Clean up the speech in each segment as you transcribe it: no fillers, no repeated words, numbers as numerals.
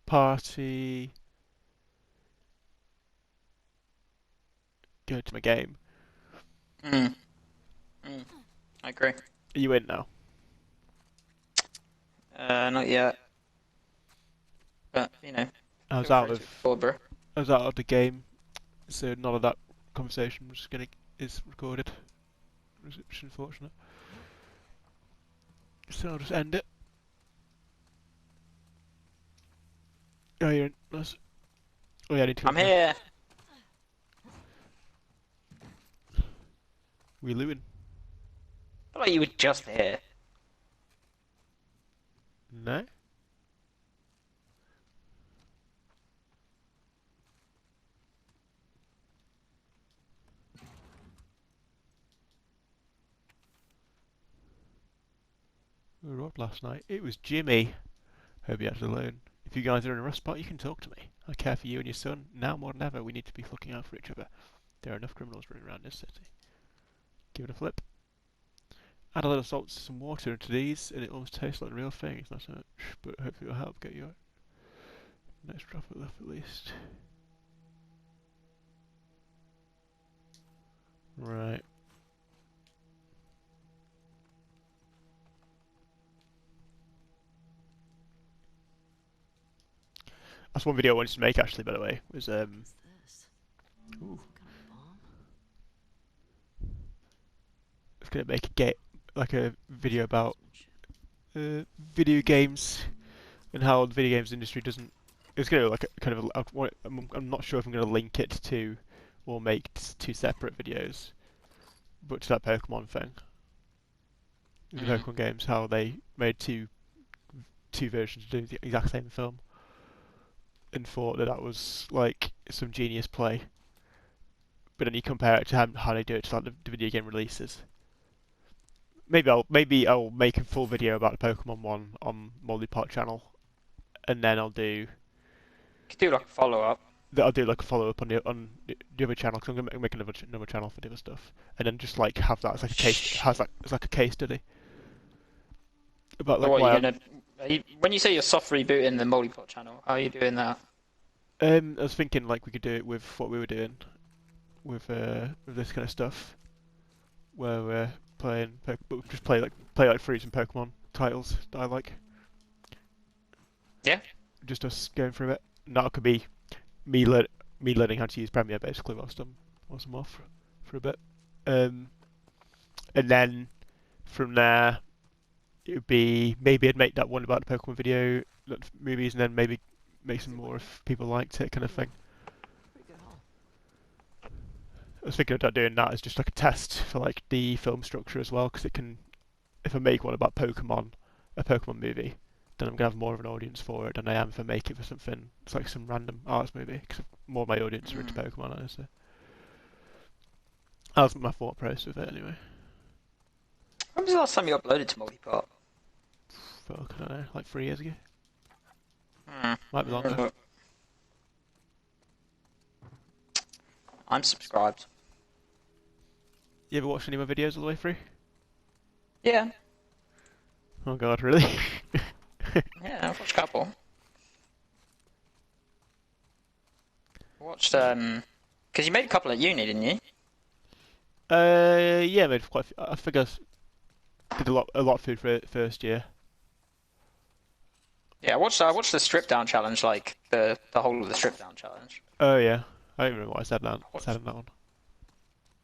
party, go to my game. Mm, mm, I agree. Are you in now? Not yet, but I was feel out free to of explore, bro. I was out of the game, so none of that conversation is recorded, which is unfortunate. So I'll just end it. Oh, you're in. Nice. Oh yeah, I need to go I'm up now. here. We looting? I thought you were just here. No. We were up last night. It was Jimmy. Hope you guys alone. If you guys are in a rough spot, you can talk to me. I care for you and your son. Now more than ever, we need to be looking out for each other. There are enough criminals running around this city. Give it a flip. Add a little salt and some water into these, and it almost tastes like the real thing. It's not so much, but hopefully it'll help get you out. Nice drop it left at least. Right. That's one video I wanted to make actually, by the way. Was What's this? ooh, Some kind of bomb? I was gonna make a video about Sportsmanship. video games and how the video games industry doesn't. It's gonna like a, kind of. I'm not sure if I'm gonna link it to or make two separate videos, but to that Pokemon thing, the Mm. Pokemon games, how they made two versions to do the exact same film, and thought that that was like some genius play. But then you compare it to how they do it to like the video game releases. Maybe I'll make a full video about the Pokemon one on Mollypot channel, and then Could do like a follow up. I'll do like a follow up on the other channel because I'm gonna make another channel for the other stuff, and then just like have that as like a case has like it's like a case study about So like what why are you gonna? When you say you're soft rebooting the Mollypot channel, how are you doing that? I was thinking like we could do it with what we were doing with this kind of stuff where we're playing but just play like through some Pokemon titles that I like, Yeah. just us going through it. And that could be me learn me learning how to use Premiere basically whilst I'm off for a bit. Um, and then from there, it would be maybe I'd make that one about the Pokemon video movies, and then maybe make some more if people liked it, kind of thing. Pretty good haul. I was thinking about doing that as just like a test for like the film structure as well, because it can. If I make one about Pokemon, a Pokemon movie, then I'm gonna have more of an audience for it than I am if I make it for something. It's like some random arts movie, because more of my audience are into Mm. Pokemon, honestly. That was my thought process with it anyway. When was the last time you uploaded to Mollypot? Fuck, I don't know, like 3 years ago. Hmm. Might be longer. I'm subscribed. You ever watched any of my videos all the way through? Yeah. Oh god, really? Yeah, I've watched a couple. I watched because you made a couple at uni, didn't you? Yeah, I made quite. I think did a lot of food for it first year. Yeah, I watched the strip down challenge, like the whole of the strip down challenge. Oh yeah, I don't remember what I said now. Said Watched. in that one.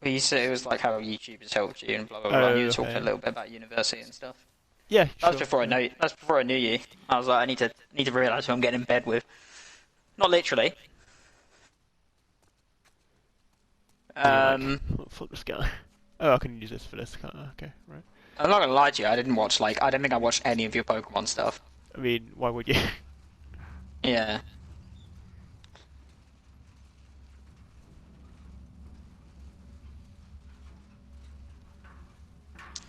Well, you said it was like how YouTube has helped you and blah blah blah. And you were Oh talking a okay. little bit about university and stuff. Yeah, That's sure. before I Yeah. know. That's before I knew you. I was like, I need to realize who I'm getting in bed with. Not literally. And you're like, Um, oh, fuck this guy. Oh, I can use this for this. Can't I? Okay, right. I'm not gonna lie to you. I didn't watch I don't think I watched any of your Pokemon stuff. I mean, why would you? Yeah.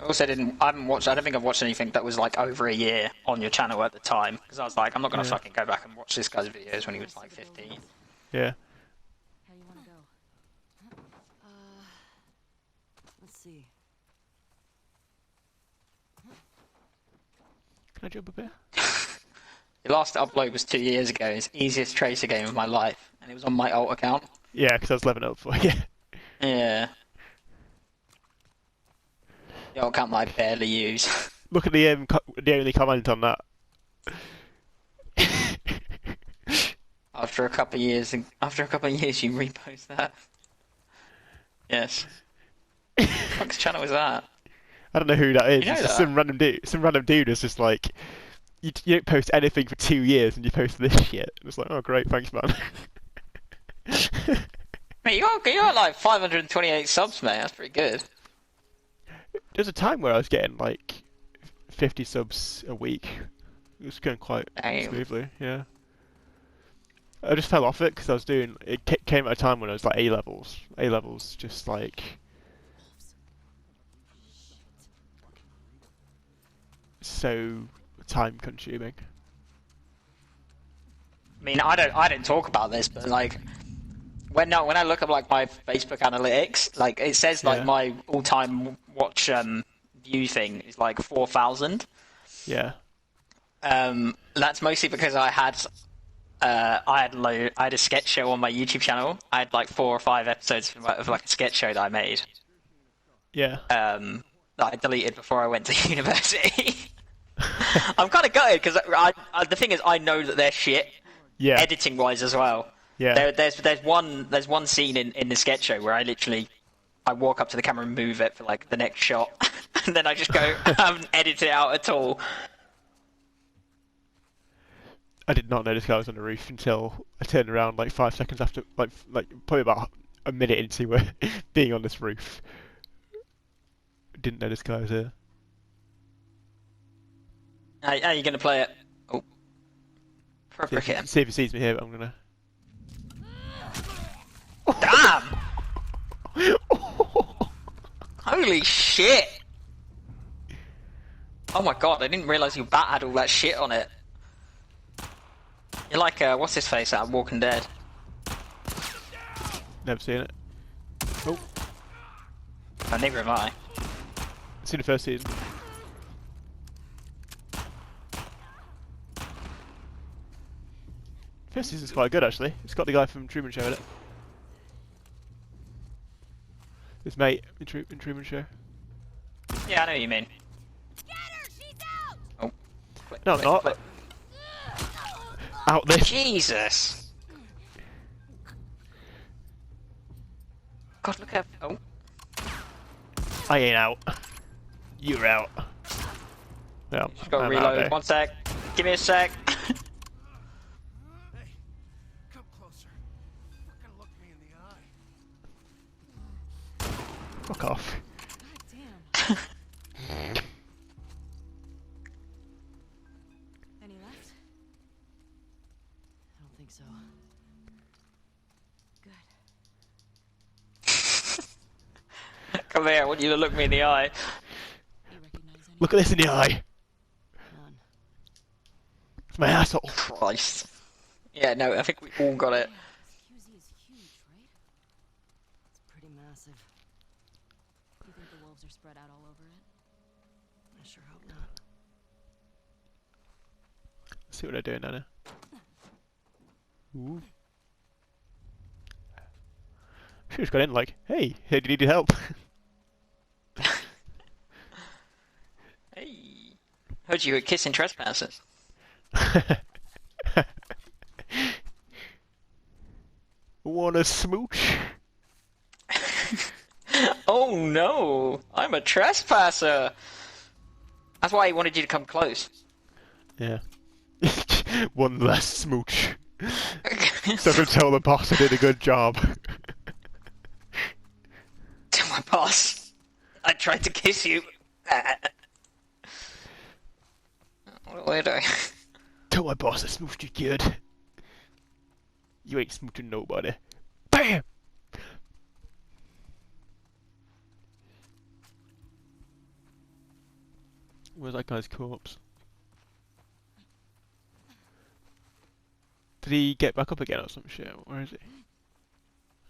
I also didn't. I haven't watched. I don't think I've watched anything that was like over a year on your channel at the time because I was like, I'm not gonna Yeah. fucking go back and watch this guy's videos when he was like 15. Yeah. How you want to go? Let's see. Can I jump up here? The last upload was 2 years ago. It's the easiest tracer game of my life, and it was on my alt account. Yeah, because I was leveling up for you. Yeah. The alt account that I barely use. Look at the only comment on that. After a couple of years, you repost that. Yes. What the fuck's channel is that? I don't know who that is. You know It's just that? some random dude. Some random dude is just like, you don't post anything for 2 years and you post this shit. And it's like, oh great, thanks man. Mate, you got like 528 subs, mate. That's pretty good. There's a time where I was getting like 50 subs a week. It was going quite Damn. smoothly, yeah. I just fell off it because I was doing. It came at a time when I was like A levels. A levels just like so time consuming. I mean, I don't talk about this, but like when I look up like my Facebook analytics, like it says like Yeah. my all-time watch view thing is like 4,000. Yeah. That's mostly because I had a sketch show on my YouTube channel. I had like 4 or 5 episodes of like a sketch show that I made. Yeah. That I deleted before I went to university. I'm kind of gutted because the thing is I know that they're shit. Yeah. Editing wise as well. Yeah. There's one scene in the sketch show where I walk up to the camera and move it for like the next shot, and then I just go I haven't edited it out at all. I did not know this guy was on the roof until I turned around like 5 seconds after, like probably about a minute into being on this roof. Didn't know this guy was here. How are you gonna play it? Oh, for a See cricket. if he sees me here, but I'm gonna. Damn! Holy shit! Oh my god, I didn't realise your bat had all that shit on it. You're like, what's his face out of Walking Dead? Never seen it. Oh, Oh, neither have I. seen the first season. First season's quite good actually. It's got the guy from Truman Show in it. His mate in Truman Show. Yeah, I know what you mean. Oh. No, Click, not. click. Out this. Jesus! God, look at... Oh. I ain't out. You're out. No, Just gotta I'm out reload. there. 1 sec. Give me a sec. Hey, come closer. Fucking look me in the eye. Fuck off. God damn. Any left? I don't think so. Good. Come here, I want you to look me in the eye. You recognize any? Look at this in the eye. None. It's my asshole. Christ. Yeah, no, I think we all got it. Yeah, this QZ is huge, right? It's pretty massive. You think the wolves are spread out all over it? I sure hope not. See what they're doing down here. Ooh. She just got in like, hey, do you need help? Hey. Heard you were kissing trespassers. Wanna smooch? Oh no! I'm a trespasser! That's why he wanted you to come close. Yeah. One less smooch. So I can tell the boss I did a good job. To my boss. I tried to kiss you. What a weirdo. Tell my boss I smooched you good. You ain't smooching nobody. BAM! Where's that guy's corpse? Did he get back up again or some shit? Where is he?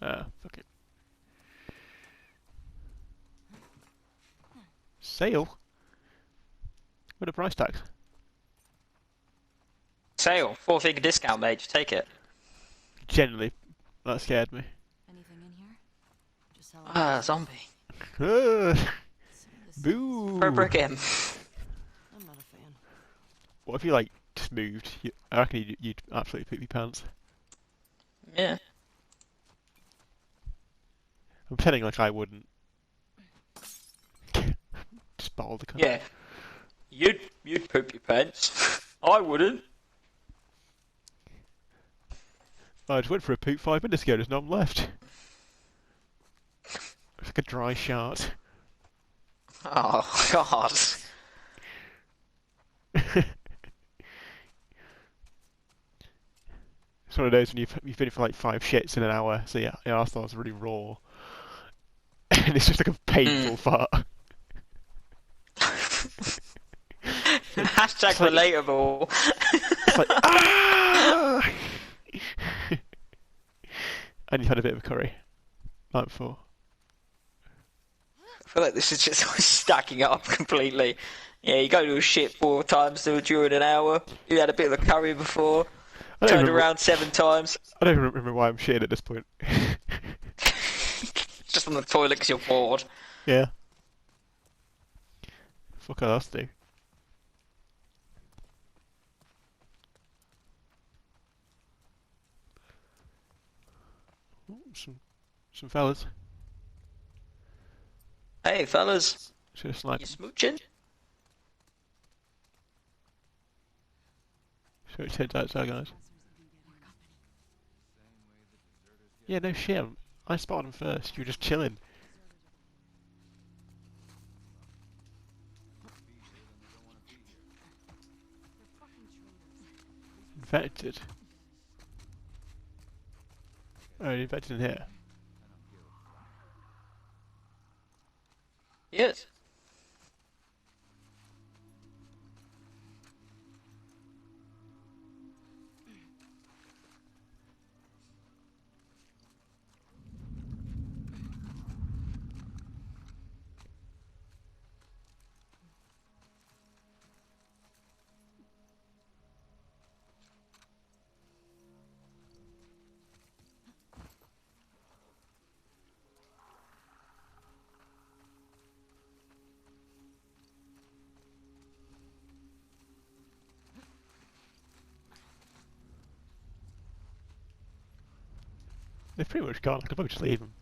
Ah, fuck it. Sale? What a price tag. Sale, 4-figure discount, mate. Just take it. Genuinely, that scared me. Anything in here? Just Ah, zombie. Boo! Throw a brick in. I'm not a fan. What if you like just moved? I reckon you'd absolutely poop your pants. Yeah. I'm pretending like I wouldn't. Just bottle the cunt. Yeah. You'd poop your pants. I wouldn't. I just went for a poop 5 minutes ago. There's none left. It's like a dry shart. Oh God. It's one of those when you've been for like 5 shits in an hour, so yeah, your arsehole's really raw. And it's just like a painful fart. Hashtag like- relatable. It's like, ah! And you've had a bit of a curry. Night before. I feel like this is just stacking up completely. Yeah, you go to a shit 4 times during an hour. You had a bit of a curry before. I don't Turned remember- around 7 times. I don't even remember why I'm shitting at this point. Just on the toilet because you're bored. Yeah. Fuck else do. Ooh, some fellas. Hey, fellas. Should have You sniped. smooching? Should have said that to our guys. Yeah, no shit. I spotted him first. You were just chilling. Infected. Oh, infected in here. Yes. They've pretty much gone. I could probably just leave them.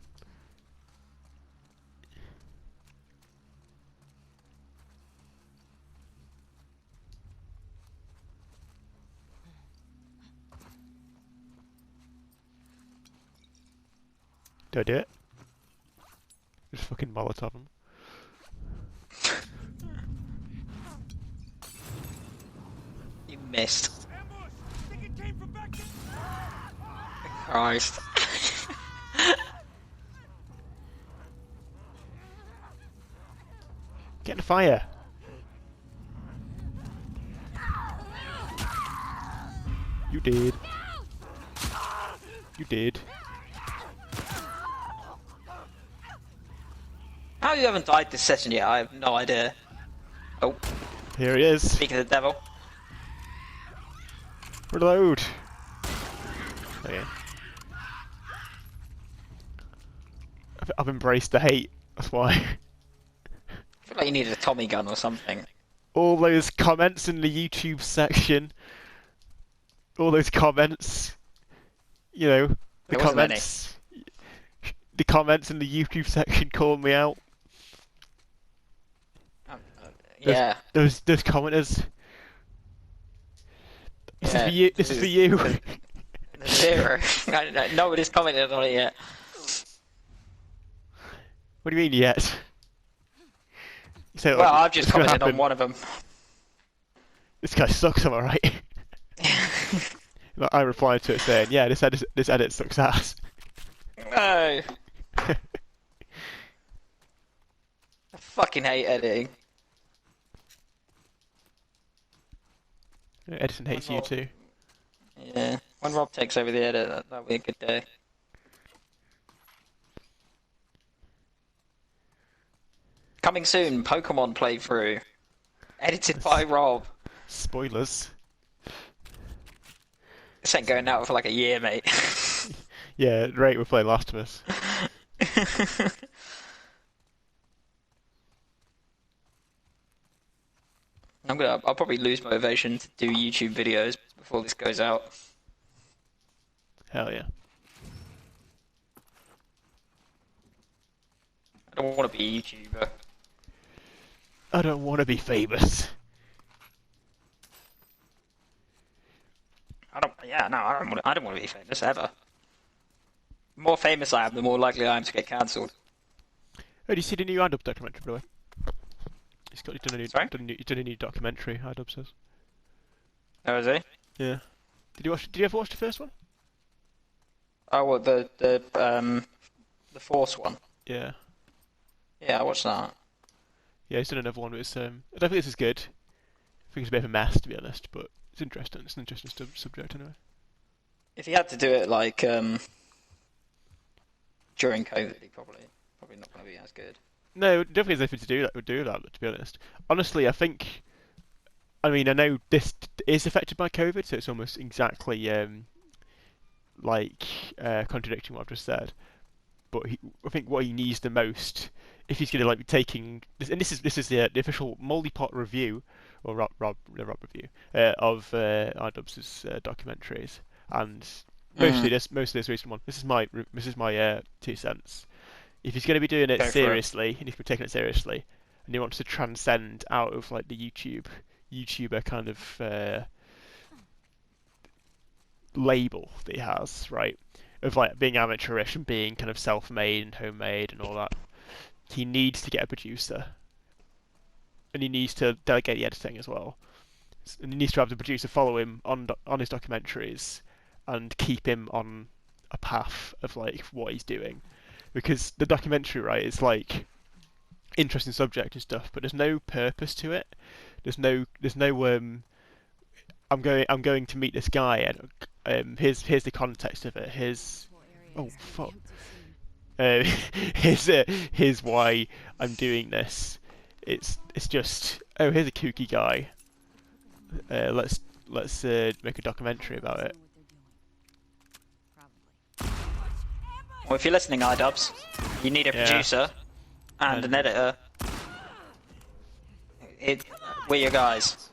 Do I do it? Just fucking Molotov them. You missed. Ambush! I think it came from back there. Christ. Get in the fire! You did. You did. How you haven't died this session yet? I have no idea. Oh, Here he is. speaking of the devil. Reload. Oh, yeah. I've embraced the hate. That's why. I feel like you needed a Tommy gun or something. All those comments in the YouTube section. All those comments. You know, the There wasn't any. comments. The comments in the YouTube section calling me out. Yeah. Those commenters. This is Yeah, for you. This is for you. Zero. Nobody's commented on it yet. What do you mean yet? You say, Well, I've just "What's gonna commented on happen? one of them. This guy sucks, am I right? I replied to it saying, yeah, this edit sucks ass. No. I fucking hate editing. Edison hates you too. Yeah. When Rob takes over the edit, that'll be a good day. Coming soon, Pokemon playthrough. Edited by Rob. Spoilers. 100% going out for like a year, mate. Yeah, right, we're playing Last of Us. I'll probably lose motivation to do YouTube videos before this goes out. Hell yeah. I don't want to be a YouTuber. I don't want to be famous. I don't want to be famous ever. The more famous I am, the more likely I am to get cancelled. Oh, did you see the new iDub documentary, by the way? He's Sorry? he's done a new documentary, iDub says. Oh, is he? Yeah. Did you ever watch the first one? Oh, what, the Force one? Yeah. Yeah, I watched that. Yeah, he's done another one. It's I don't think this is good. I think it's a bit of a mess, to be honest, but it's interesting. It's an interesting subject anyway. If he had to do it like during COVID, he probably not going to be as good. No, definitely has anything to do that. To be honest, honestly, I think. I mean, I know this is affected by COVID, so it's almost exactly contradicting what I've just said. But I think what he needs the most, if he's going to be taking this, and this is the official Moldy Pot review, or Rob review of iDubbbz's documentaries, and mostly this recent one. This is my 2 cents. If he's going to be doing it seriously, and if we're taking it seriously, and he wants to transcend out of like the YouTuber kind of label that he has, right? Of like being amateurish and being kind of self-made and homemade and all that, he needs to get a producer, and he needs to delegate the editing as well, and he needs to have the producer follow him on his documentaries and keep him on a path of like what he's doing, because the documentary, right, is like interesting subject and stuff, but there's no purpose to it. There's no I'm going to meet this guy, and here's the context of it. Here's why I'm doing this. It's just, oh, here's a kooky guy. Let's make a documentary about it. Well, if you're listening, iDubbbz, you need a producer and an editor. We're your guys.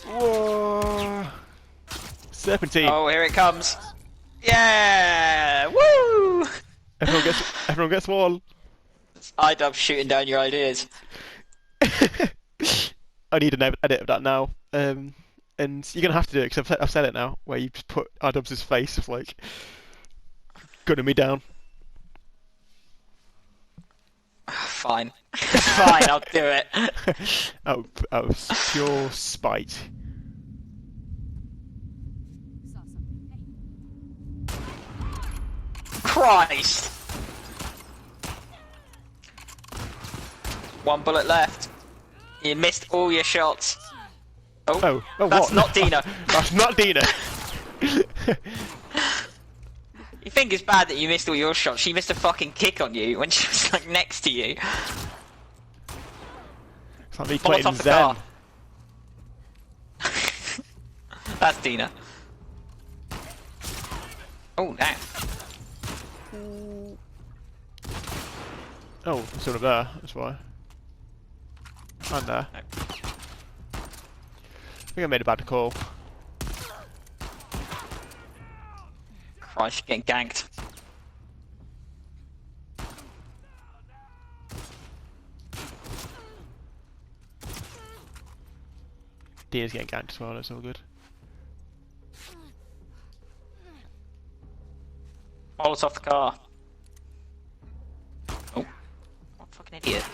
Whoa! Serpentine. Oh, here it comes. Yeah! Woo! Everyone gets one. iDubbbz shooting down your ideas. I need an edit of that now. And you're gonna have to do it because I've said it now. Where you just put iDubbbz's face of like gunning me down. Fine. Fine, I'll do it. out of pure spite. Saw something. Hey, Christ! One bullet left. You missed all your shots. Oh, that's what? not Dina. That's not Dina. You think it's bad that you missed all your shots? She missed a fucking kick on you when she was like next to you. It's like me Fall playing off the Zen. car. That's Dina. Oh, damn. Oh, there's someone up there. That's why. And there. No. I think I made a bad call. Christ, you're getting ganked. Dina's getting ganked as well. That's all good. Molotov off the car. Oh, what a fucking idiot.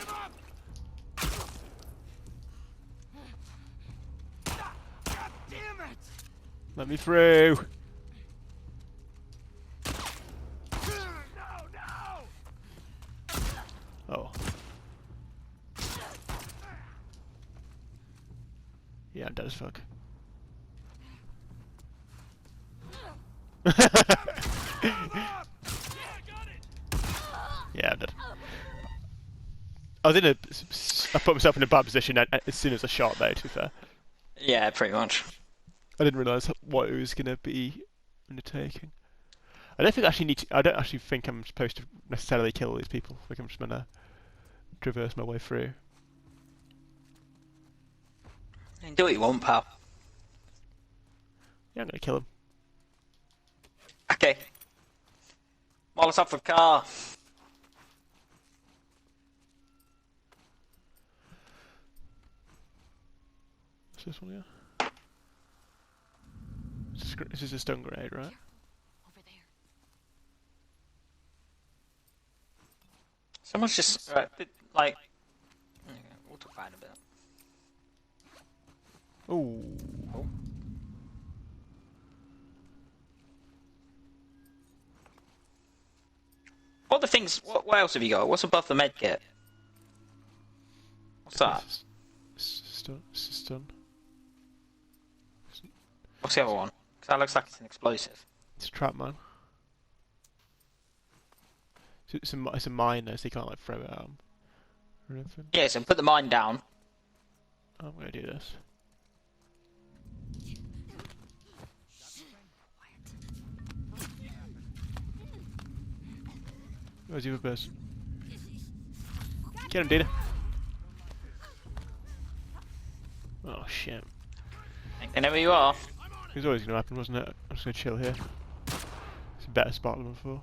Damn it! Let me through. No! Oh. Yeah, I'm dead as fuck. Yeah, I'm dead. I was in a. I put myself in a bad position as soon as I shot, though. To be fair, Yeah, pretty much. I didn't realise what it was going to be undertaking. I don't think I actually need to. I don't actually think I'm supposed to necessarily kill all these people. I think I'm just going to traverse my way through. Do what you want, pal. Yeah, I'm going to kill him. Okay. Molotov for car. What's this one here? This is a stun grenade, right? Over there. Someone's just like. We'll talk about it a bit. Ooh. What are the things? What else have you got? What's above the med kit? What's that? Stun. What's the other one? 'Cause that looks like it's an explosive. It's a trap man. It's a mine though, so you can't like throw it at 'em or anything. Yeah, so put the mine down. I'm gonna do this. Where's the other person? Get him, Dina. Oh shit. They know where you are. It was always gonna happen, wasn't it? I'm just gonna chill here. It's a better spot than before.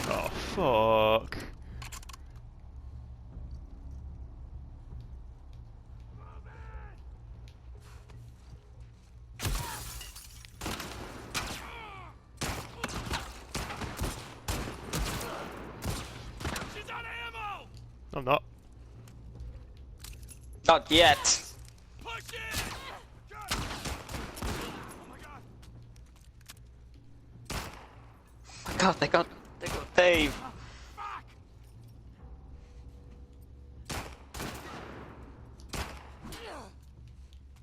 Oh fuck. She's out of ammo! I'm not. Not yet. Push it! Good. Oh my god. Oh my God, they got Dave. Fuck!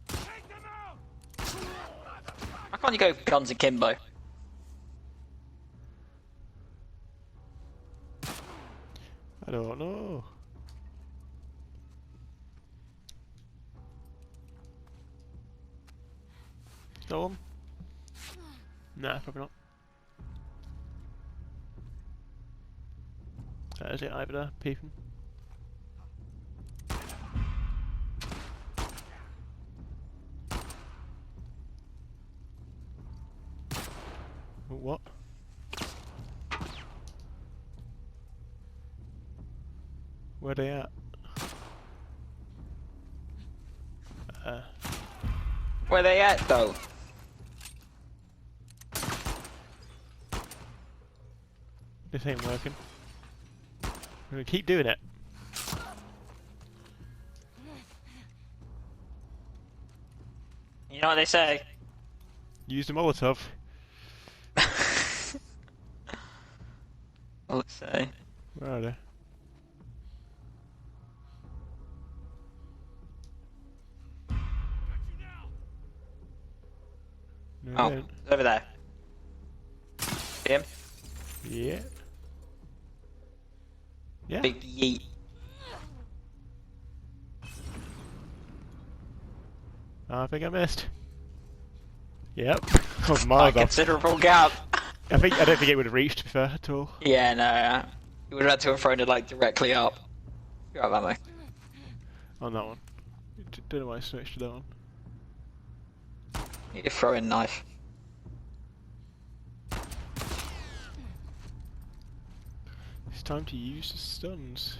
Take them out! Why can't you go guns akimbo? I don't know. Kill him? Nah, probably not. There's it over there, peeping. Oh, what? Where they at? Where they at though? This ain't working. I'm gonna keep doing it. You know what they say? Use the Molotov. Let's say. Where are they? Got you now! No, Oh, they ain't. over there. See him? Yeah. Yeah. Big yeet. I think I missed. Yep. Oh, By miles off. considerable gap. I don't think it would have reached, to be fair, at all. Yeah, no. You would have had to have thrown it like directly up. You have ammo. On that one. Don't know why I switched to that one. Need a throwing knife. It's time to use the stuns.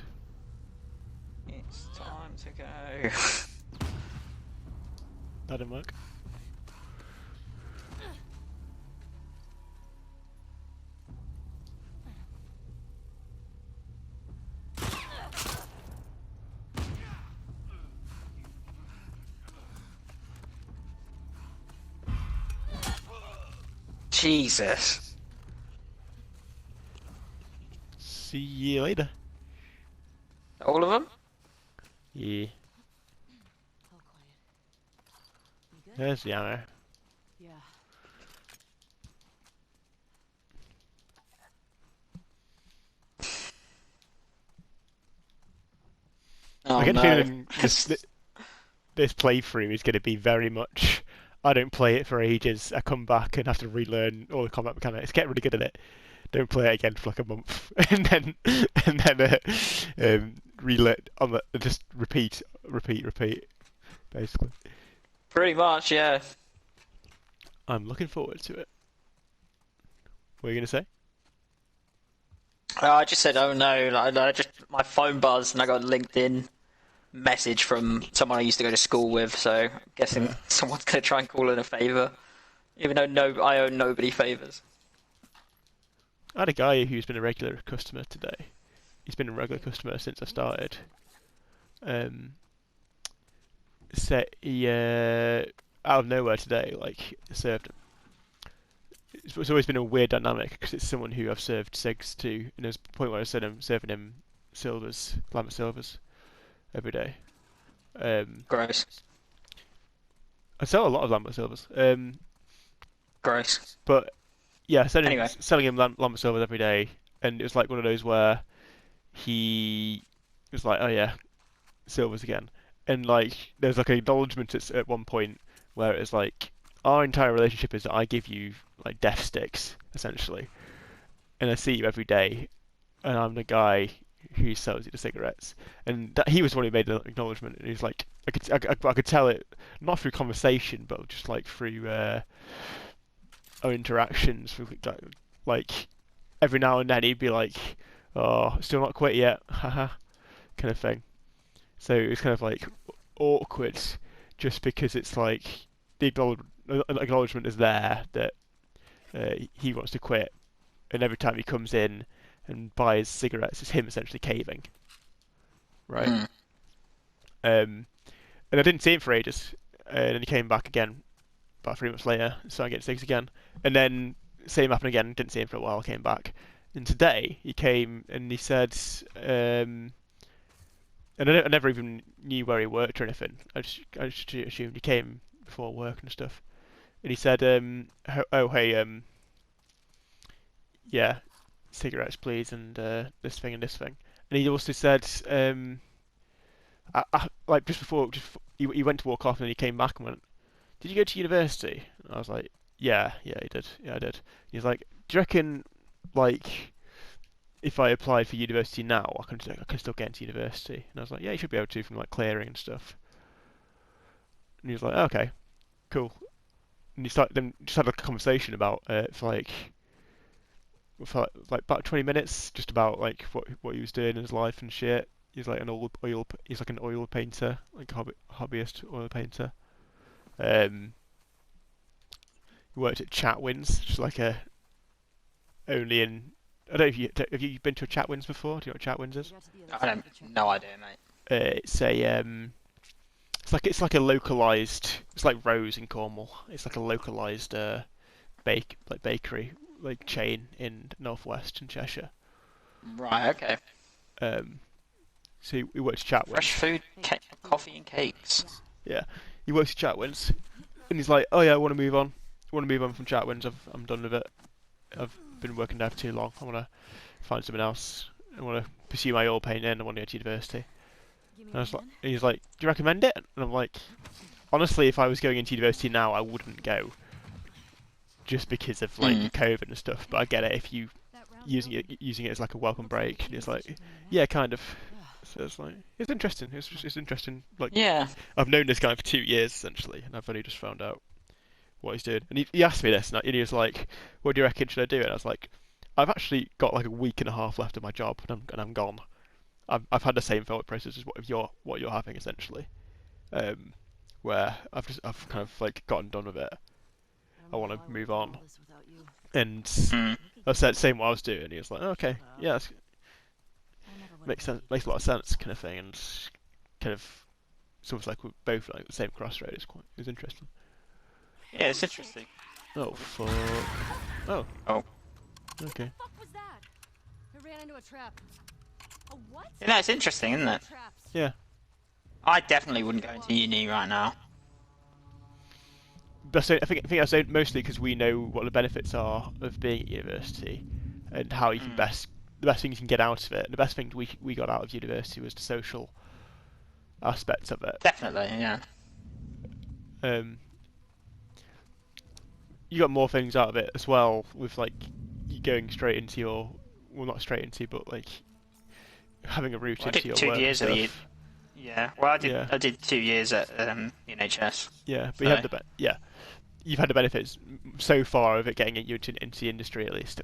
It's time to go. That didn't work. Jesus. See you later. All of them? Yeah. All quiet. good? There's the ammo. Yeah. Oh I get the no. feeling this playthrough is going to be very much. I don't play it for ages. I come back and have to relearn all the combat mechanics. Get really good at it. Don't play it again for like a month, and then relearn on the just repeat, basically. Pretty much, yeah. I'm looking forward to it. What are you going to say? I just said, oh no, I just my phone buzzed and I got a LinkedIn message from someone I used to go to school with. So I'm guessing someone's gonna try and call in a favour, even though I owe nobody favours. I had a guy who's been a regular customer today. He's been a regular customer since I started. Said he out of nowhere today, like served him. It's always been a weird dynamic because it's someone who I've served SIGs to, and there's a point where I said I'm serving him silvers, Lambert silvers, every day. Gross. I sell a lot of Lambert silvers, Gross. but yeah, Anyway. selling him Lambert silvers every day, and it was like one of those where he was like, "Oh yeah, silvers again," and like there's like an acknowledgement at one point where it's like our entire relationship is that I give you like death sticks essentially, and I see you every day, and I'm the guy who sells you the cigarettes, and he was the one who made the acknowledgement, and he's like I could tell it not through conversation but just like through our interactions with like every now and then he'd be like, "Oh, still not quit yet," haha, kind of thing. So it's kind of like awkward, just because it's like the acknowledgement is there that he wants to quit, and every time he comes in and buys cigarettes, it's him essentially caving, right? And I didn't see him for ages, and then he came back again about 3 months later, started getting cigs again, and then same happened again. Didn't see him for a while, came back, and today he came and he said. And I never even knew where he worked or anything. I just assumed he came before work and stuff. And he said, "Oh hey, yeah, cigarettes please, and this thing and this thing." And he also said, like just before he went to walk off, and then he came back and went, "Did you go to university?" And I was like, "Yeah, he did. Yeah, I did." He's like, "Do you reckon, like, if I applied for university now, I can still get into university?" And I was like, "Yeah, you should be able to from like clearing and stuff." And he was like, "Okay, cool." And then just had a conversation about for like about 20 minutes, just about like what he was doing in his life and shit. He's like he's like an oil painter, like a hobbyist oil painter. He worked at Chatwins, just like a only in. I don't know if have you been to a Chatwins before? Do you know what Chatwins is? I don't. No idea, mate. It's a it's like a localized. It's like Rose in Cornwall. It's like a localized bakery like chain in Northwest in Cheshire. Right. Okay. So he works at Chatwins. Fresh food, coffee, and cakes. Yeah, he works at Chatwins, and he's like, "Oh yeah, I want to move on. I want to move on from Chatwins. I'm done with it. I've been working there for too long. I want to find something else. I want to pursue my oil painting. I want to go to university." And I was like, he's like, "Do you recommend it?" And I'm like, honestly, if I was going into university now, I wouldn't go, just because of like COVID and stuff. But I get it if you using it as like a welcome break. And it's like, yeah, kind of. So it's like it's interesting. It's interesting. Like, Yeah. I've known this guy for 2 years essentially, and I've only just found out what he's doing. And he asked me this, and he was like, "What do you reckon should I do?" And I was like, "I've actually got like a week and a half left of my job, and I'm gone. I've had the same thought process as what you're having essentially, where I've kind of like gotten done with it. I want to move on." And I said same what I was doing. He was like, oh, "Okay, yeah, makes sense, makes a lot of sense," kind of thing, and kind of it's almost like we're both like the same crossroad. It was interesting. Yeah, it's interesting. Oh fuck! Oh. Oh. Okay. What was that? I ran into a trap. A what? Yeah, no, it's interesting, isn't it? Traps. Yeah. I definitely wouldn't go into uni right now. but I think that's mostly because we know what the benefits are of being at university, and how you can the best thing you can get out of it. And the best thing we got out of university was the social aspects of it. Definitely, yeah. You got more things out of it as well, with like you going straight into your, well, not straight into, but like having a route I into did your 2 work years and of the. stuff. Yeah, well, I did. Yeah. I did 2 years at NHS. Yeah, but So- you have you've had the benefits so far of it getting you into the industry at least.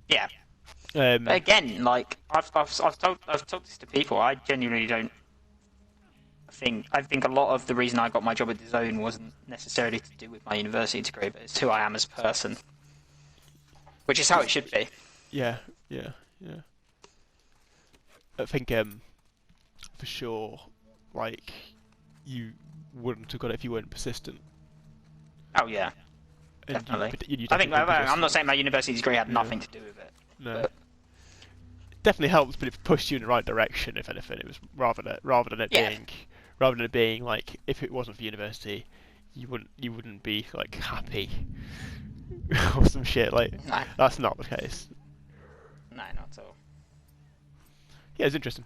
Yeah. Um, But again, like I've told this to people. I genuinely don't think. I think a lot of the reason I got my job at the Zone wasn't necessarily to do with my university degree, but it's who I am as a person, which is how it should be. yeah. I think for sure, like you wouldn't have got it if you weren't persistent. Oh yeah, And definitely. you'd I think definitely be I'm not persistent. saying my university degree had nothing to do with it. No. But- Definitely helps, but it pushed you in the right direction. If anything, it was rather than Yeah. it being like, if it wasn't for university, you wouldn't be like happy or some shit. Like No, that's not the case. no, not at all. Yeah, it's interesting.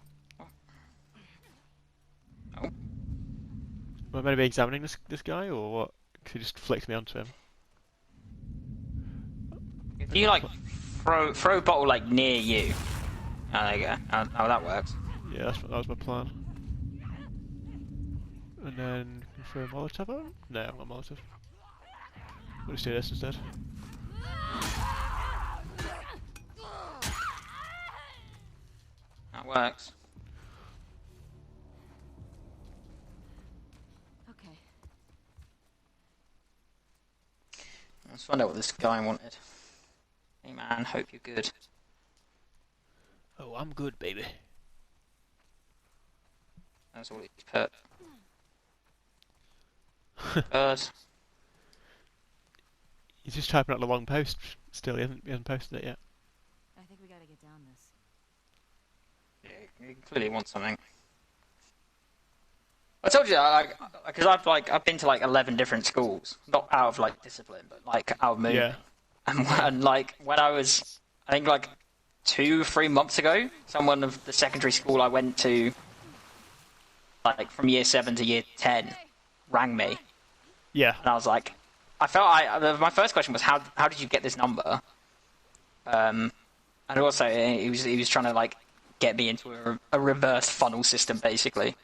Oh. Am I meant to be examining this guy, or what? 'Cause he just flicked me onto him. If you like throw a bottle like near you, oh, there you go. How that works. Yeah, that was my plan. And then can throw a Molotov at him? No, not Molotov. We'll just do this instead. That works. Okay. Let's find out what this guy wanted. Hey man, hope you're good. Oh, I'm good, baby. That's all he's put. Birds. He's just typing out the long post still. He hasn't posted it yet. I think we gotta get down this. Yeah, you clearly want something. I told you, because I've been to like 11 different schools, not out of like discipline, but like out of movement. Yeah. And like when I was, I think like 2-3 months ago, someone of the secondary school I went to, like from year 7 to year 10, rang me, Yeah. and I was like, my first question was how did you get this number? And also he was trying to like get me into a reverse funnel system basically.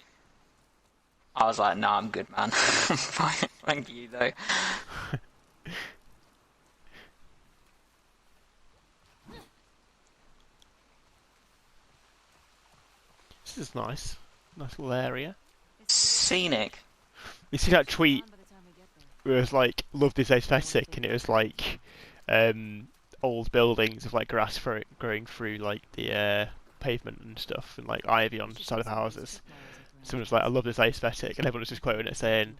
I was like, no, I'm good, man. I'm fine. Thank you though. This is nice. Nice little area. Scenic. You see that tweet By the time we get there. where it was like, love this aesthetic, and it was like old buildings with like grass growing through like the pavement and stuff, and like ivy on the side of houses. Someone was like, I love this aesthetic, and everyone was just quoting it saying,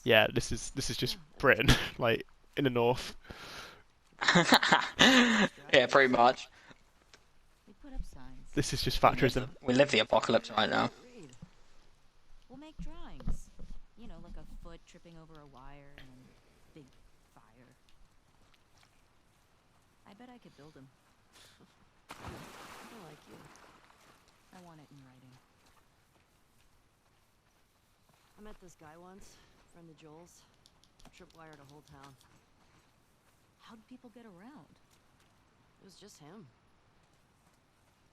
yeah, this is just Britain, like in the north. Yeah, pretty much. We put up signs. This is just Thatcherism. We live the apocalypse right now. Read. We'll make drawings. You know, like a foot tripping over a wire and then big fire. I bet I could build them. I like you. I want it in writing. I met this guy once, friend of Joel's. Tripwired a whole town. How'd people get around? It was just him.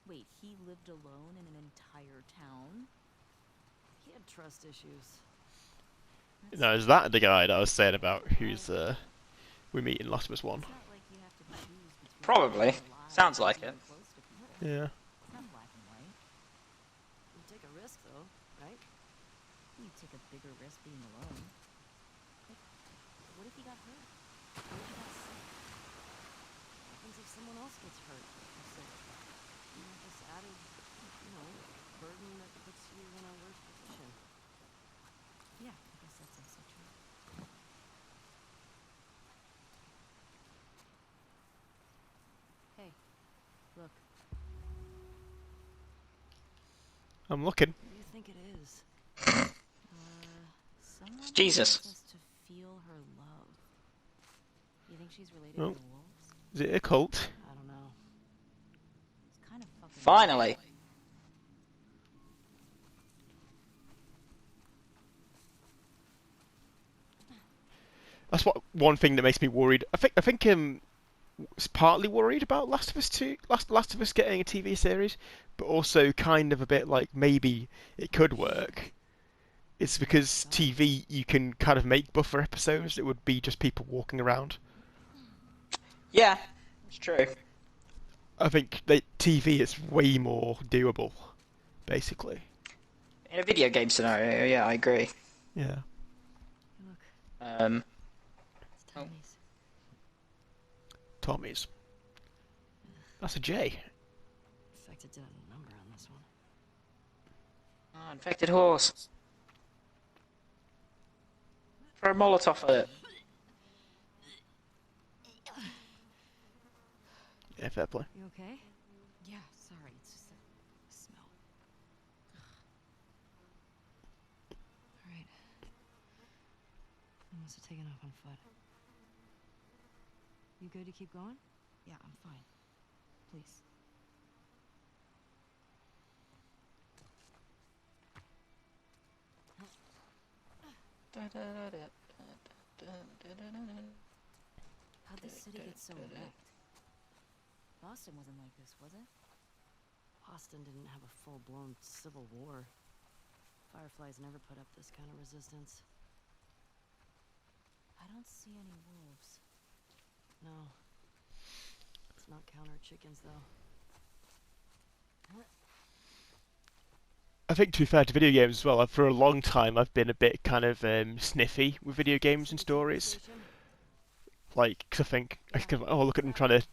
Wait, he lived alone in an entire town? He had trust issues. No, is that the guy that I was saying about who's we meet in Last of Us 1? It's not like you have to choose between Probably. being alive Sounds like and it. being close to murder. Yeah. It's not black and white. You take a risk, though, right? You take a bigger risk being alone. Like, what if he got hurt? What if he got sick? What happens if someone else gets hurt or sick? You have this added, burden that puts you in a worse position. Yeah, I guess that's also true. Hey, look, I'm looking. what do you think it is? Someone Jesus. wants us to feel her she's related Oh. to the wolves? Is it a cult? I don't know. It's kind of fucking. Finally. That's what one thing that makes me worried. I think was partly worried about Last of Us 2, Last of Us getting a TV series, but also kind of a bit like maybe it could work. It's because TV you can kind of make buffer episodes that would be just people walking around. Yeah, it's true. I think that TV is way more doable, basically. In a video game scenario, yeah, I agree. Yeah. Look, Um, it's Tommy's. Tommy's. That's a J. Infected did a number on this one. oh, infected horse. Throw a Molotov at it. Yeah, fair play. You okay? Yeah, sorry, it's just a smell. Alright. I must have taken off on foot. You good to keep going? Yeah, I'm fine. Please. How'd the city get so wrecked? Boston wasn't like this, was it? Boston didn't have a full-blown civil war. Fireflies never put up this kind of resistance. I don't see any wolves. No. Let's not count our chickens, though. I think to be fair to video games as well, for a long time I've been a bit kind of sniffy with video games and stories. Like, cause I think, oh look at them trying to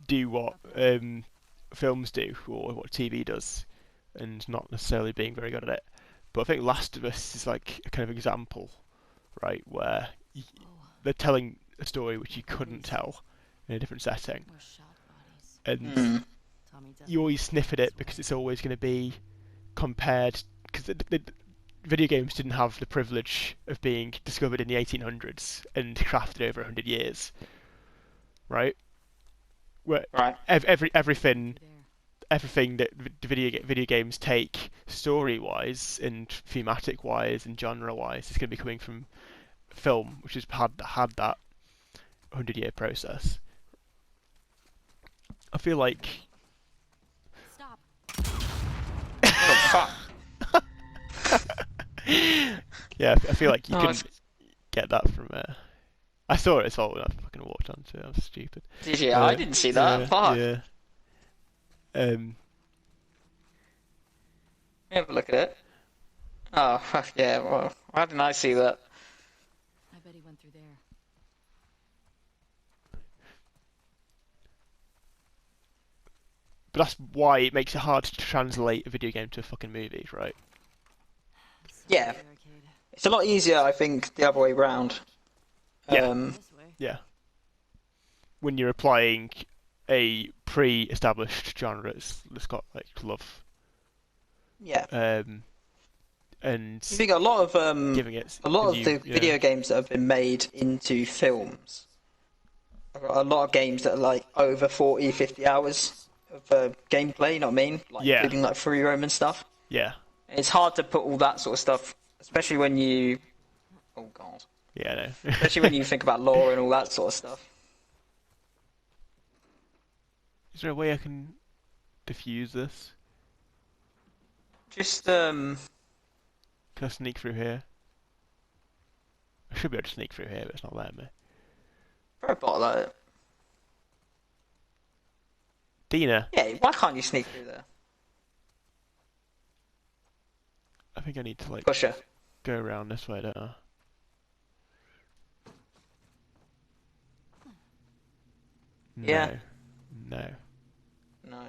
do what films do or what TV does, and not necessarily being very good at it. But I think Last of Us is like a kind of example, right, where they're telling a story which you couldn't tell in a different setting, More shot bodies. and Tommy you always sniff at it because it's always going to be compared, because the video games didn't have the privilege of being discovered in the 1800s and crafted over 100 years, right? Where Right. everything there. everything that the video games take story-wise and thematic-wise and genre-wise is going to be coming from film, which has had that 100-year process. I feel like Stop. Oh, fuck. yeah, I feel like you Oh, can it's- get that from. I saw it as well when I fucking walked onto it. I was stupid. Did you? I didn't see that. Yeah, Fuck. yeah. Let me have a look at it. Oh, fuck yeah. Well, why didn't I see that? I bet he went through there. But that's why it makes it hard to translate a video game to a fucking movie, right? Yeah. Barricade. It's a lot easier, I think, the other way round. Yeah. This way. Yeah. When you're applying a pre-established genre that's got like love, Yeah. and You think a lot of giving it a lot of new- the yeah. video games that have been made into films. A lot of games that are like over 40, 50 hours of gameplay, you know what I mean? Like, Yeah. including like free roam and stuff. Yeah. It's hard to put all that sort of stuff, especially when you. Oh god. Yeah. No. Especially when you think about lore and all that sort of stuff. Is there a way I can diffuse this? Just Can I sneak through here? I should be able to sneak through here, but it's not letting me. throw a bottle at it. Dina, Yeah, why can't you sneak through there? I think I need to like Pusher. go around this way, don't I? Yeah. No. No.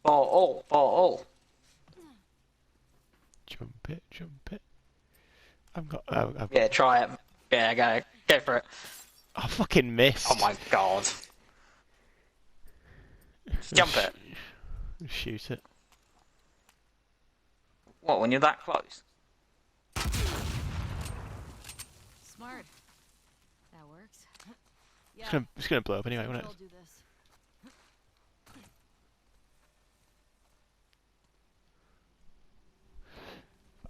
Bottle. Jump it. I've got. Oh, Yeah, try it. Yeah, go for it. I fucking missed. Oh my god. Jump it. Shoot it. What, when you're that close? Smart. That Yeah. It's gonna blow up anyway, won't it? I'll do this.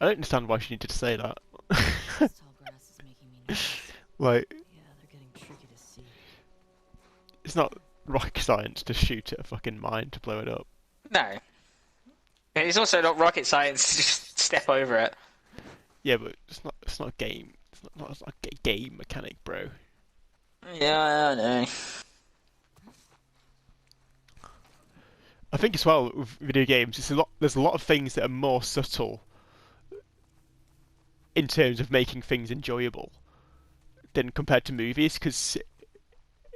I don't understand why she needed to say that. This tall grass is making me nervous. Like, Yeah, they're getting tricky to see. it's not rocket science to shoot at a fucking mine to blow it up. No. It's also not rocket science. Just step over it. Yeah, but it's not a game. It's not a game mechanic, bro. Yeah, I know. I think as well with video games, there's a lot of things that are more subtle in terms of making things enjoyable than compared to movies, because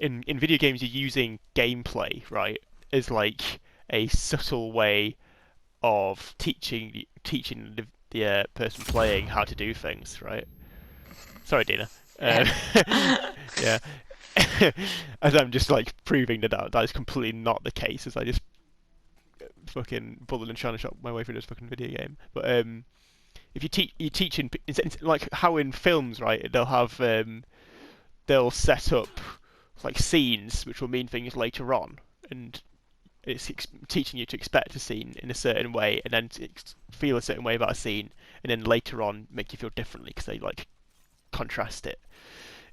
in video games you're using gameplay, right, as like a subtle way of teaching the person playing how to do things, right? Sorry, Dina. Yeah. As I'm just like proving that is completely not the case, as I just fucking bullet and trying to shot my way through this fucking video game. But if you teaching like how in films, right, they'll set up like scenes which will mean things later on, and it's teaching you to expect a scene in a certain way, and then to feel a certain way about a scene, and then later on make you feel differently because they like contrast it.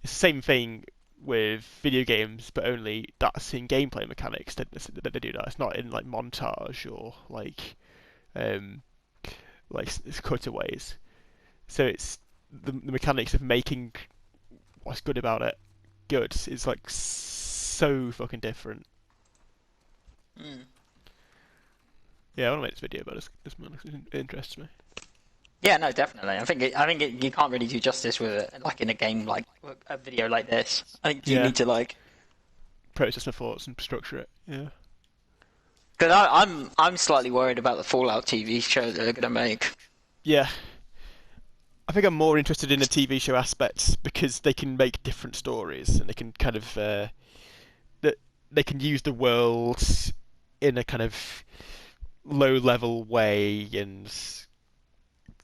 It's the same thing with video games, but only that's in gameplay mechanics that they do that. It's not in like montage or like it's cutaways. So it's the mechanics of making what's good about it good is like so fucking different. Mm. Yeah, I want to make this video about this man. It interests me. Yeah, no, definitely. I think you can't really do justice with it, like in a game, like a video like this. I think you Yeah. need to like. Process my thoughts and structure it. Yeah. Because I'm slightly worried about the Fallout TV show that they're gonna make. Yeah. I think I'm more interested in the TV show aspects because they can make different stories and they can kind of they can use the world in a kind of low level way and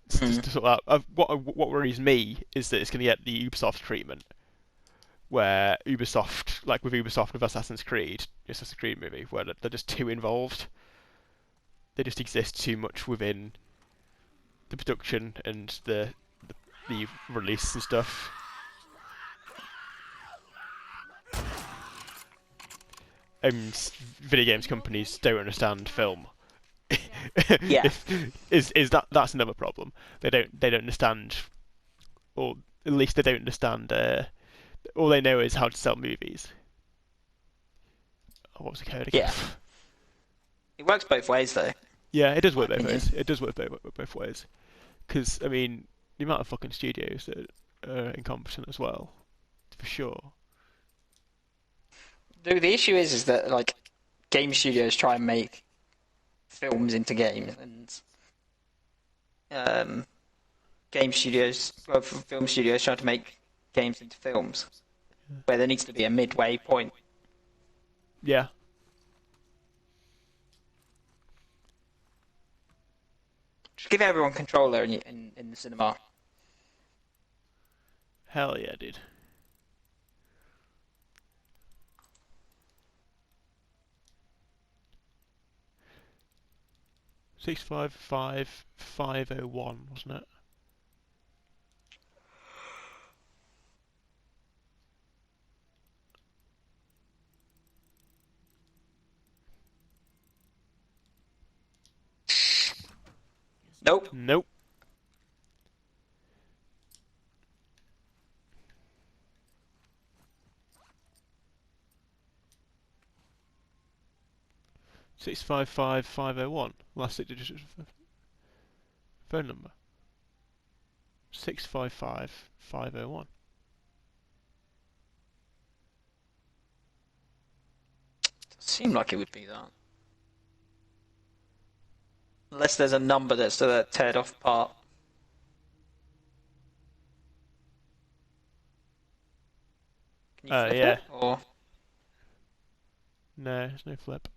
to sort out. What worries me is that it's going to get the Ubisoft treatment, where Ubisoft, like with Ubisoft with Assassin's Creed movie, where they're just too involved. They just exist too much within the production and the release and stuff. And video games companies don't understand film. Yeah. That's another problem. They don't understand, or at least they don't understand. All they know is how to sell movies. Oh, what was the code again? Yeah. It works both ways, though. Yeah, it does work My both opinion. ways. It does work both ways. Because I mean, the amount of fucking studios that are incompetent as well, for sure. The issue is that like game studios try and make films into games, and film studios try to make games into films, where there needs to be a midway point. Yeah. Just give everyone control there in the cinema. Hell yeah, dude. $655,501, wasn't it? Nope. Nope. $655,501. Last 6 digits of phone number. 655,501. Seemed like it would be that. Unless there's a number that's the teared off part. Can you flip Yeah. it? Or No, there's no flip.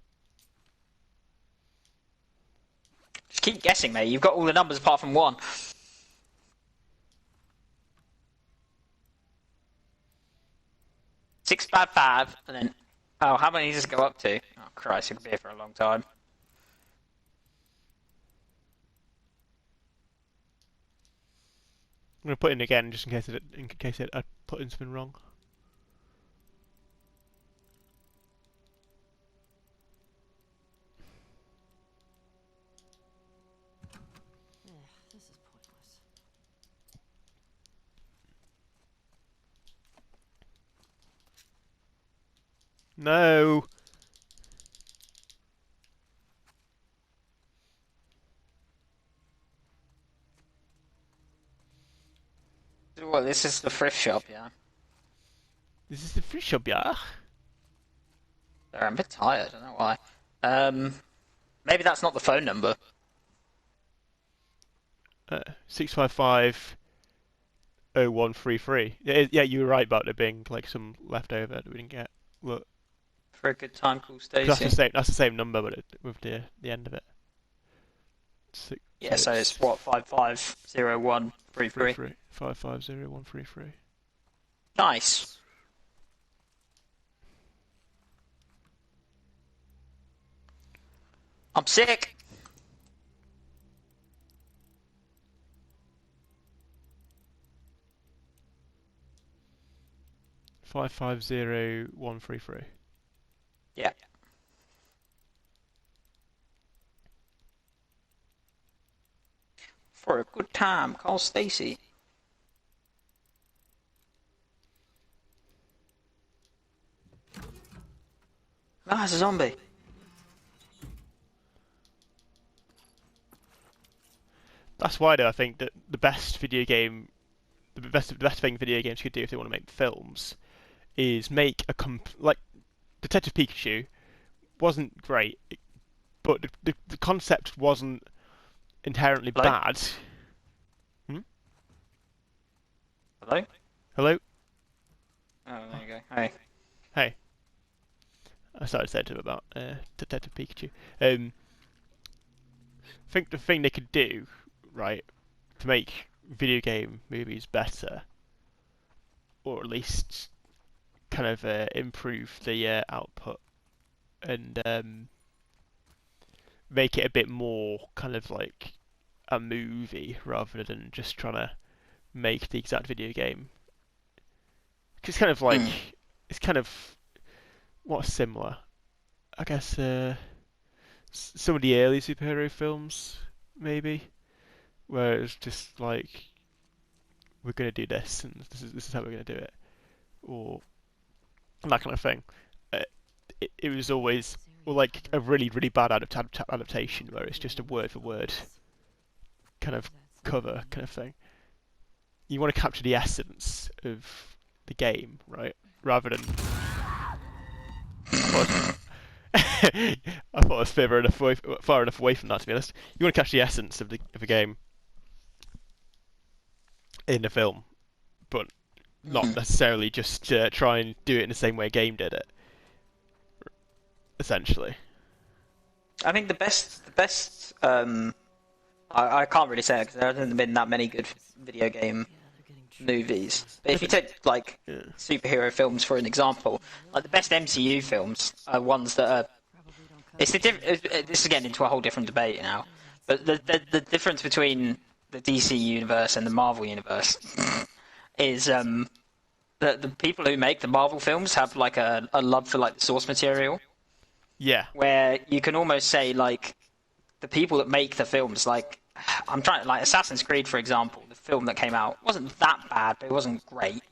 just keep guessing, mate. You've got all the numbers apart from one. 655, and then how many does this go up to? Oh Christ, it could be here for a long time. I'm gonna put in again just in case I put in something wrong. This is pointless. No. Well, this is the thrift shop, yeah. This is the free shop, yeah. Sorry, I'm a bit tired. I don't know why. Maybe that's not the phone number. 655 0133. Yeah, you were right about there being like some leftover that we didn't get. Look, For a good time, call 'cause that's Stacy. the same. That's the same number, but with the end of it. Yeah, so it's what 550133. 550133. Nice. I'm sick. Five five zero one three three. Yeah. For a good time, call Stacy. Ah, it's a zombie. That's why, though, I think that the best thing video games could do if they want to make films is make like Detective Pikachu wasn't great, but the concept wasn't inherently Hello? bad. Hello? Hello? Oh, there you go. Hey. Hey. I started saying to him about Detective Pikachu. I think the thing they could do, right, to make video game movies better, or at least kind of improve the output and make it a bit more kind of like a movie rather than just trying to make the exact video game. 'Cause it's kind of like it's kind of what's similar. I guess some of the early superhero films, maybe, where it's just like we're gonna do this and this is how we're gonna do it, or that kind of thing. It was always like a really bad adaptation where it's just a word for word kind of cover kind of thing. You want to capture the essence of the game, right? Rather than I thought I was far enough away from that, to be honest. You want to catch the essence of a game in a film, but not necessarily just try and do it in the same way a game did it. Essentially. I think the best. I can't really say it because there hasn't been that many good video game movies. But if you take like superhero films for an example, like the best MCU films are ones that are. This is getting into a whole different debate now. But the difference between the DC universe and the Marvel universe is the people who make the Marvel films have like a love for like the source material. Yeah. Where you can almost say like the people that make the films, like I'm trying like Assassin's Creed, for example, the film that came out wasn't that bad, but it wasn't great.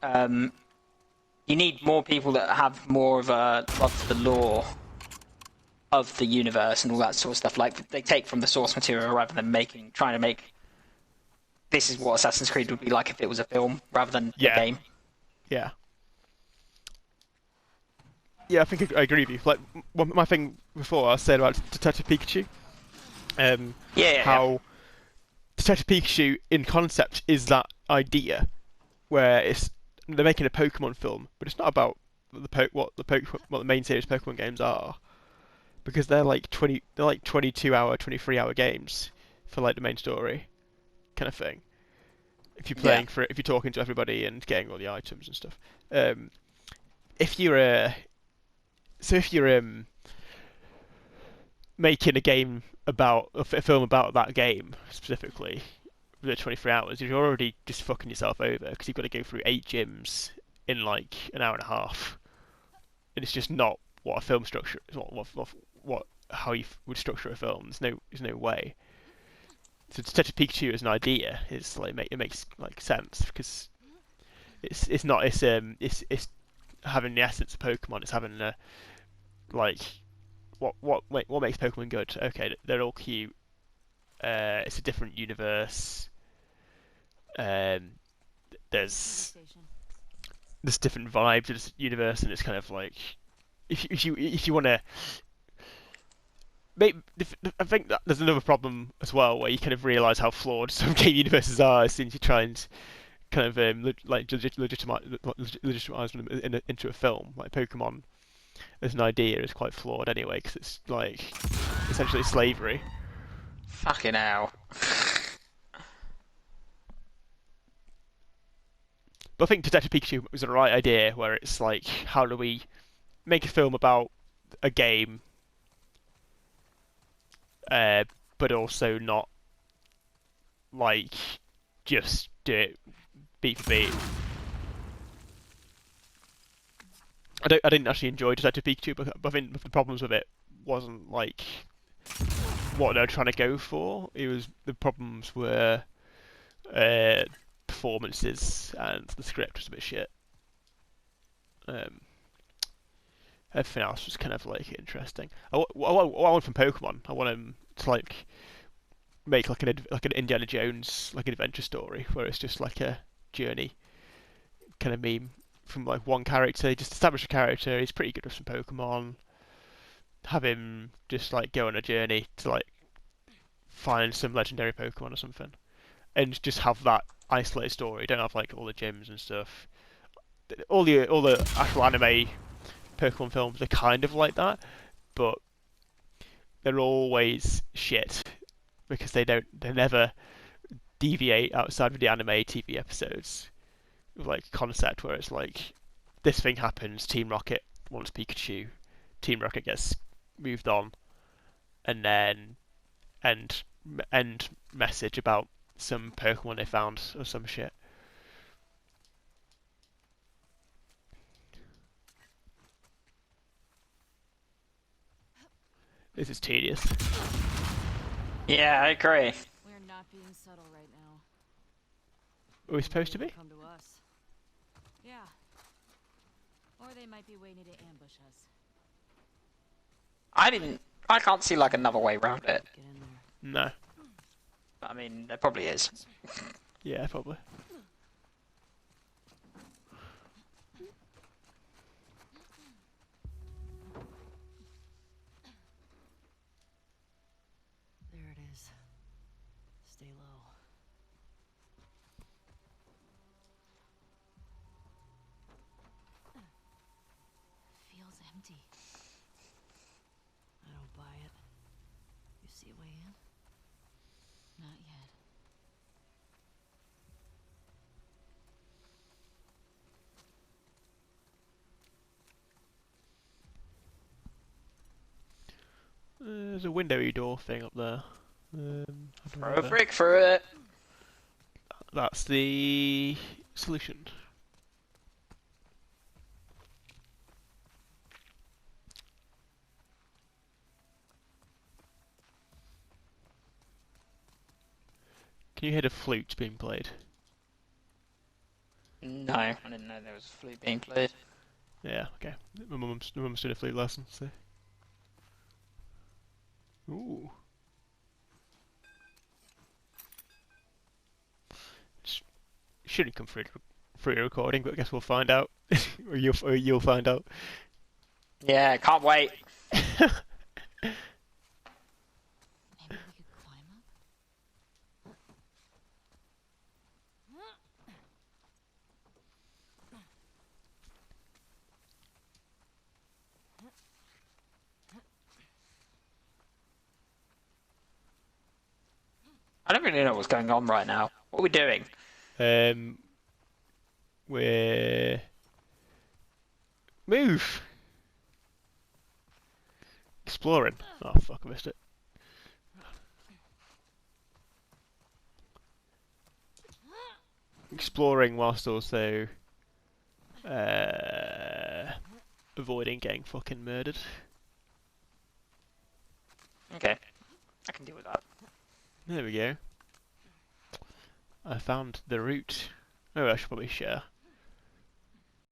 You need more people that have more of a love for the lore of the universe and all that sort of stuff. Like they take from the source material rather than trying to make. This is what Assassin's Creed would be like if it was a film rather than a game. Yeah. Yeah, I think I agree with you. Like my thing before I said about Detective Pikachu. How Detective Pikachu in concept is that idea where they're making a Pokemon film, but it's not about what the main series Pokemon games are, because they're like 22-hour, 23-hour games for like the main story, kind of thing. if you're Yeah. if you're talking to everybody and getting all the items and stuff. If you're if you're making a game about a film about that game specifically, the 23 hours, you're already just fucking yourself over because you've got to go through 8 gyms in like an hour and a half, and it's just not what a film structure is. What how you would structure a film. There's no way. So Detective Pikachu as an idea is like it makes like sense because it's not it's having the essence of Pokemon. It's having like what makes Pokemon good? Okay, they're all cute. It's a different universe. Um, TV there's station. there's different vibes to this universe, and it's kind of like if you want to. I think that there's another problem as well where you kind of realise how flawed some game universes are as soon as you try and kind of legitimize them into a film. Like Pokemon as an idea is quite flawed anyway because it's like essentially slavery. Fucking hell. But I think Detective Pikachu was the right idea where it's like how do we make a film about a game but also not like just do it beat for beat. I didn't actually enjoy Detective Pikachu, but I think the problems with it wasn't like what they were trying to go for. It was the problems were performances and the script was a bit shit. Everything else was kind of like interesting. What I want from Pokemon, I want them to like make like an Indiana Jones like an adventure story where it's just like a journey kind of meme from like one character. Just establish a character. He's pretty good with some Pokemon. Have him just like go on a journey to like find some legendary Pokemon or something, and just have that isolated story. Don't have like all the gyms and stuff. All the actual anime Pokemon films are kind of like that, but they're always shit because they never deviate outside of the anime TV episodes. Like concept where it's like this thing happens, Team Rocket wants Pikachu, Team Rocket gets moved on, and then end message about some Pokemon they found or some shit. This is tedious. Yeah, I agree. We're not being subtle right now. Are we supposed to They be? come to us. Yeah. Or they might be waiting to ambush us. I can't see like another way around it. Get in there. No. I mean, there probably is. Yeah, probably. There it is. Stay low. Feels empty. I don't buy it. You see a way in? Not yet. There's a windowy door thing up there. How do I Throw get a there? brick through it. That's the solution. Can you hear the flute being played? No, I didn't know there was a flute being played. Yeah, okay. My mum's doing a flute lesson, so. Ooh. Shouldn't come through a recording, but I guess we'll find out. or you'll find out. Yeah, can't wait. Maybe we could climb up? I don't really know what's going on right now. What are we doing? We're move exploring. Oh fuck, I missed it. Exploring whilst also avoiding getting fucking murdered. Okay, I can deal with that. There we go. I found the route. Oh, I should probably share.